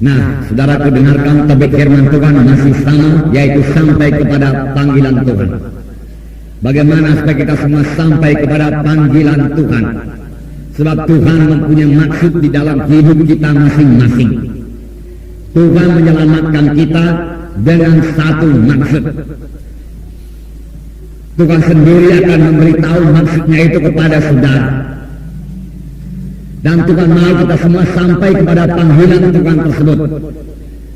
Nah, saudaraku dengarkan topik firman Tuhan masih sama, yaitu sampai kepada panggilan Tuhan. Bagaimana supaya kita semua sampai kepada panggilan Tuhan? Sebab Tuhan mempunyai maksud di dalam hidup kita masing-masing. Tuhan menyelamatkan kita dengan satu maksud. Tuhan sendiri akan memberitahu maksudnya itu kepada saudara. Dan Tuhan mau kita semua sampai kepada panggilan Tuhan tersebut.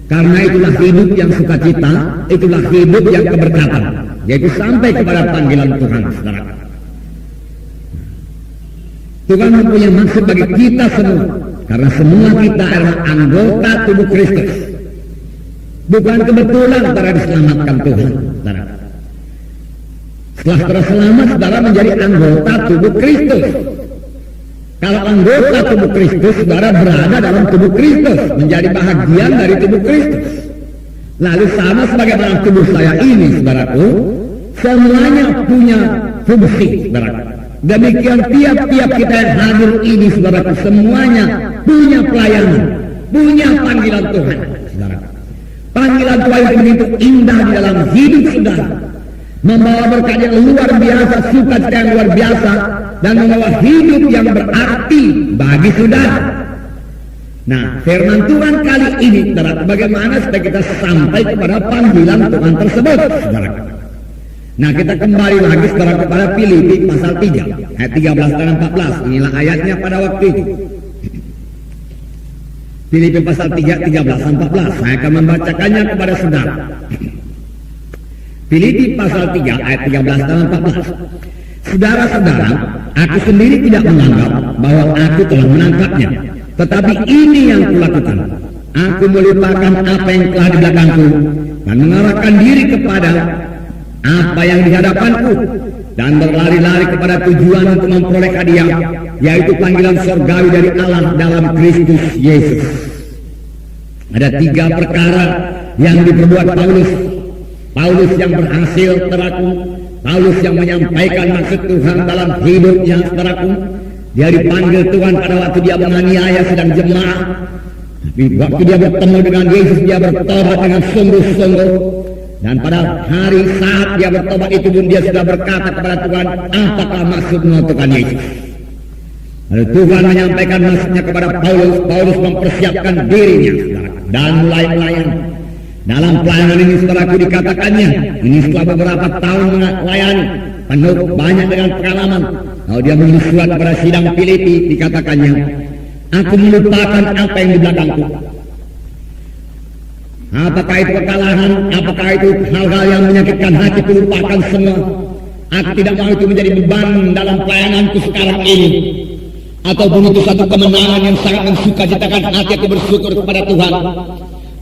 Karena itulah hidup yang sukacita, itulah hidup yang keberkatan, yaitu sampai kepada panggilan Tuhan, saudara. Tuhan mempunyai maksud bagi kita semua, karena semua kita adalah anggota tubuh Kristus. Bukan kebetulan saudara diselamatkan Tuhan, saudara. Setelah terselamat, saudara menjadi anggota tubuh Kristus. Kalau anggota tubuh Kristus, saudara berada dalam tubuh Kristus, menjadi bahagian dari tubuh Kristus. Lalu sama sebagaimana tubuh saya ini, saudaraku, semuanya punya fungsi, saudara. Demikian tiap-tiap kita yang hadir ini, saudaraku, semuanya punya pelayanan, punya panggilan Tuhan, saudara. Panggilan Tuhan yang begitu indah di dalam hidup saudara, membawa berkat yang luar biasa, sukacita yang luar biasa, dan membawa hidup yang berarti bagi saudara. Nah, firman Tuhan kali ini, saudara, bagaimana supaya kita sampai kepada panggilan Tuhan tersebut, saudara. Nah, kita kembali lagi, saudara, kepada Filipi pasal 3 ayat 13 dan 14. Inilah ayatnya pada waktu itu. Filipi pasal 3 13 dan 14. Saya akan membacakannya kepada saudara. Filipi pasal 3 ayat 13 dan 14. Saudara-saudara, aku sendiri tidak menganggap bahwa aku telah menangkapnya, tetapi ini yang kulakukan. Aku melupakan apa yang telah di belakangku dan mengarahkan diri kepada apa yang di hadapanku, dan berlari-lari kepada tujuan untuk memperoleh hadiah, yaitu panggilan surgawi dari Allah dalam Kristus Yesus. Ada 3 perkara yang diperbuat Paulus. Paulus yang berhasil, saudaraku. Paulus yang menyampaikan maksud Tuhan dalam hidupnya, saudaraku. Dia dipanggil Tuhan pada waktu dia menganiaya sedang jemaah. Tapi waktu dia bertemu dengan Yesus, dia bertobat dengan sungguh-sungguh. Dan pada hari saat dia bertobat itu pun dia sudah berkata kepada Tuhan, apakah maksudmu Tuhan Yesus? Lalu Tuhan menyampaikan maksudnya kepada Paulus. Paulus mempersiapkan dirinya, saudara, dan mulai melayani. Dalam pelayanan ini, saudaraku, dikatakannya, ini setelah beberapa tahun melayani, penuh banyak dengan pengalaman. Lalu dia menulis surat kepada sidang Filipi, dikatakannya, aku melupakan apa yang di belakangku. Apakah itu kekalahan, apakah itu hal-hal yang menyakitkan hati, lupakan semua. Aku tidak mau itu menjadi beban dalam pelayananku sekarang ini. Ataupun itu satu kemenangan yang sangat mensukacitakan hati aku bersyukur kepada Tuhan.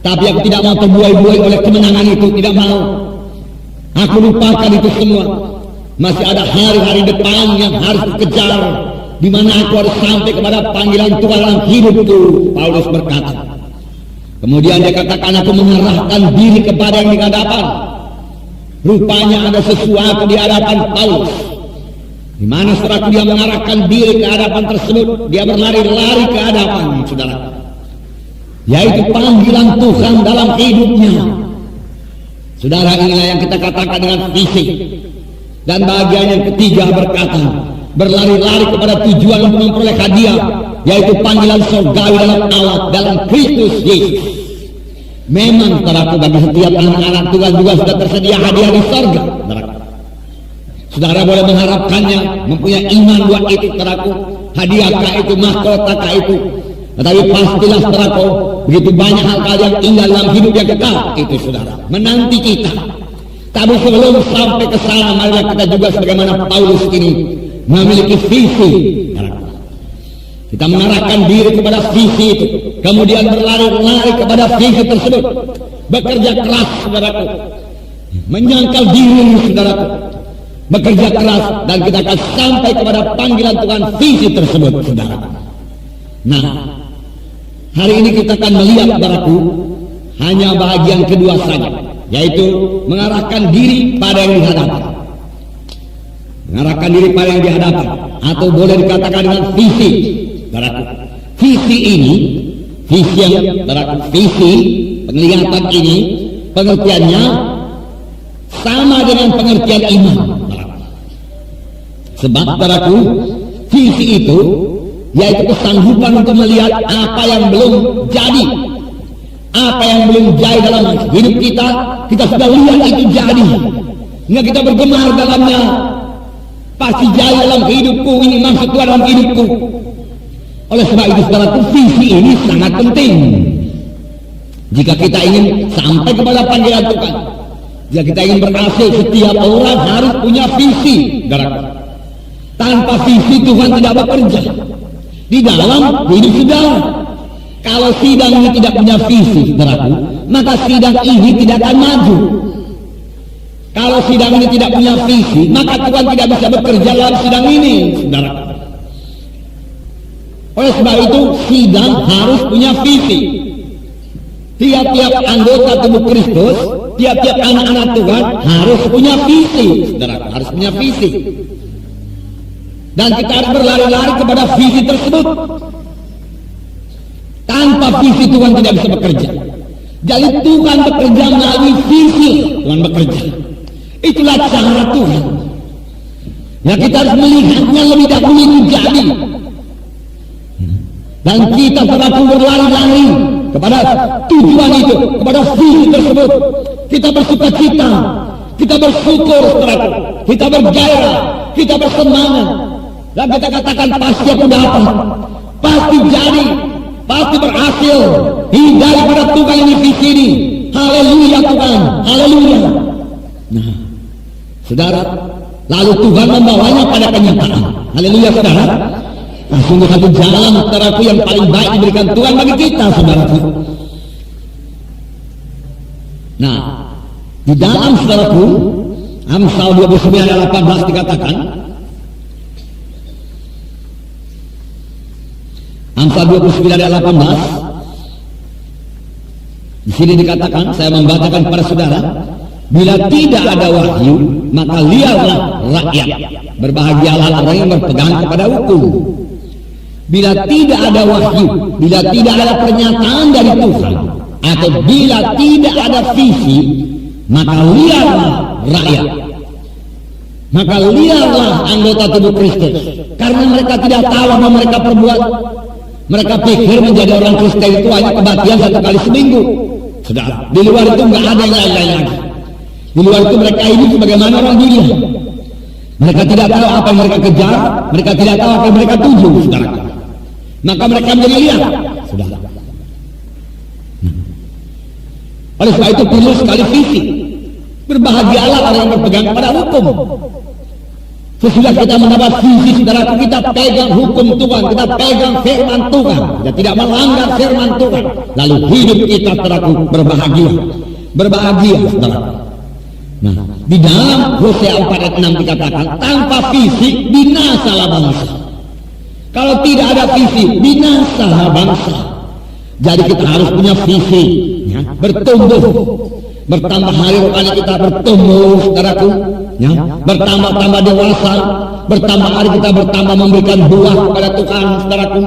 Tapi aku tidak mau terbuai-buai oleh kemenangan itu, tidak mau. Aku lupakan itu semua. Masih ada hari-hari depan yang harus dikejar, di mana aku harus sampai kepada panggilan Tuhan dalam hidupku, Paulus berkata. Kemudian dia katakan, aku mengarahkan diri kepada yang di hadapan. Rupanya ada sesuatu di hadapan Paulus, di mana saudara dia mengarahkan diri ke hadapan tersebut. Dia berlari-lari ke hadapan, saudara, yaitu panggilan Tuhan dalam hidupnya. Saudara, inilah yang kita katakan dengan fisik. Dan bagian yang ketiga berkata, berlari-lari kepada tujuan untuk memperoleh hadiah, yaitu panggilan surgawi dalam Allah, dalam Kristus Yesus. Memang, saudaraku, bagi setiap anak-anak Tuhan juga sudah tersedia hadiah di surga. Saudara boleh mengharapkannya, mempunyai iman buat itu, saudaraku. Hadiahkah itu, mahkotakah itu? Tetapi pastilah, saudaraku, begitu banyak hal-hal yang indah dalam hidup yang kekal itu, saudara, menanti kita. Tapi sebelum sampai ke sana, marilah kita juga sebagaimana Paulus ini memiliki visi. Kita mengarahkan diri kepada visi itu, kemudian berlari-lari kepada visi tersebut, bekerja keras, saudaraku, menyangkal diri, saudaraku, bekerja keras, dan kita akan sampai kepada panggilan Tuhan visi tersebut, saudara. Nah, hari ini kita akan melihat, saudaraku, hanya bagian kedua saja, yaitu mengarahkan diri pada yang dihadapan. Mengarahkan diri pada yang dihadapan, atau boleh dikatakan dengan visi. Saudaraku, visi ini visi yang visi penglihatan ini pengertiannya sama dengan pengertian iman. Sebab saudaraku, visi itu yaitu kesanggupan untuk melihat apa yang belum jadi, apa yang belum jadi dalam hidup kita, kita sudah lihat itu jadi. Nggak kita bergemar dalamnya, pasti jadi dalam hidupku, ini maksud Tuhan dalam hidupku. Oleh sebab itu saudaraku, visi ini sangat penting. Jika kita ingin sampai kepada panggilan Tuhan, jika kita ingin berhasil, setiap orang harus punya visi. Tanpa visi Tuhan tidak bekerja di dalam hidup saudara. Kalau sidang ini tidak punya visi, saudaraku, maka sidang ini tidak akan maju. Kalau sidang ini tidak punya visi, maka Tuhan tidak bisa bekerja dalam sidang ini, saudaraku. Oleh sebab itu, sidang harus punya visi. Tiap-tiap anggota tubuh Kristus, tiap-tiap anak-anak Tuhan harus punya visi, saudaraku, harus punya visi. Dan kita harus berlari-lari kepada visi tersebut. Tanpa visi Tuhan tidak bisa bekerja. Jadi Tuhan bekerja melalui visi. Tuhan bekerja. Itulah cara Tuhan. Ya, kita harus melihatnya lebih dahulu itu jadi. Dan kita selalu berlari-lari kepada tujuan itu, kepada visi tersebut. Kita bersuka cita, kita bersyukur, kita bergairah, kita bersemangat. Dan kita katakan pasti aku dapat, pasti jadi, pasti berhasil. Daripada Tuhan ini visi ini. Haleluya Tuhan, haleluya. Nah, saudara, lalu Tuhan membawanya pada kenyataan. Haleluya saudara. Nah, sungguh satu jalan saudaraku yang paling baik diberikan Tuhan bagi kita, saudaraku. Nah, di dalam saudaraku, Amsal 29 ayat 18 dikatakan, Amsal 29 ayat 18, di sini dikatakan, saya membacakan kepada saudara, bila tidak ada wahyu, maka liarlah rakyat. Berbahagialah orang yang berpegang kepada hukum. Bila tidak ada wahyu, bila tidak ada pernyataan dari Tuhan, atau bila tidak ada visi, maka liarlah rakyat. Maka liarlah anggota tubuh Kristus. Karena mereka tidak tahu apa mereka perbuat. Mereka pikir menjadi orang Kristen itu hanya kebaktian 1 kali seminggu. Sudah, di luar itu nggak ada yang lain-lain lagi. Di luar itu mereka hidup sebagaimana orang dunia. Mereka tidak tahu apa yang mereka kejar, mereka tidak tahu apa yang mereka tuju, saudara. Maka mereka menjadi liar, sudah. Oleh sebab itu perlu sekali visi. Berbahagialah orang yang berpegang pada hukum. Sesudah kita mendapat visi, saudara, kita pegang hukum Tuhan, kita pegang firman Tuhan, kita tidak melanggar firman Tuhan. Lalu hidup kita, saudaraku, berbahagia, berbahagia, saudara. Nah, di dalam Hosea 4 ayat 6 dikatakan, tanpa visi binasalah bangsa. Kalau tidak ada visi, binasalah bangsa. Jadi kita harus punya visi, ya, bertumbuh. Bertambah hari rohani kita bertumbuh, saudaraku, ya, bertambah-tambah dewasa, bertambah hari kita bertambah memberikan buah kepada Tuhan, saudaraku.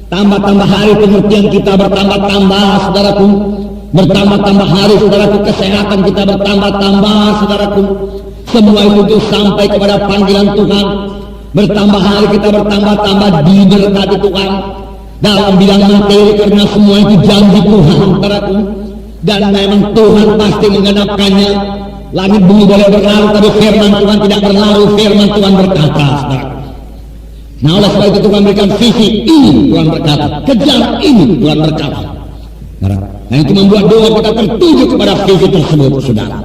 Tambah-tambah hari pengertian kita bertambah-tambah, saudaraku. Bertambah-tambah hari, saudaraku, kesehatan kita bertambah-tambah, saudaraku. Semua itu sampai kepada panggilan Tuhan. Bertambah hari kita bertambah-tambah diberkati Tuhan dalam bidang materi, karena semua itu janji Tuhan, saudaraku. Dan memang Tuhan pasti menggenapkannya. Langit bumi boleh berlalu, tapi firman Tuhan tidak berlalu. Firman Tuhan berkata, saudara. Nah, oleh sebab itu Tuhan berikan visi ini, Tuhan berkata, kejar ini, Tuhan berkata. Nah, itu membuat doa kita tertuju kepada visi tersebut, saudara.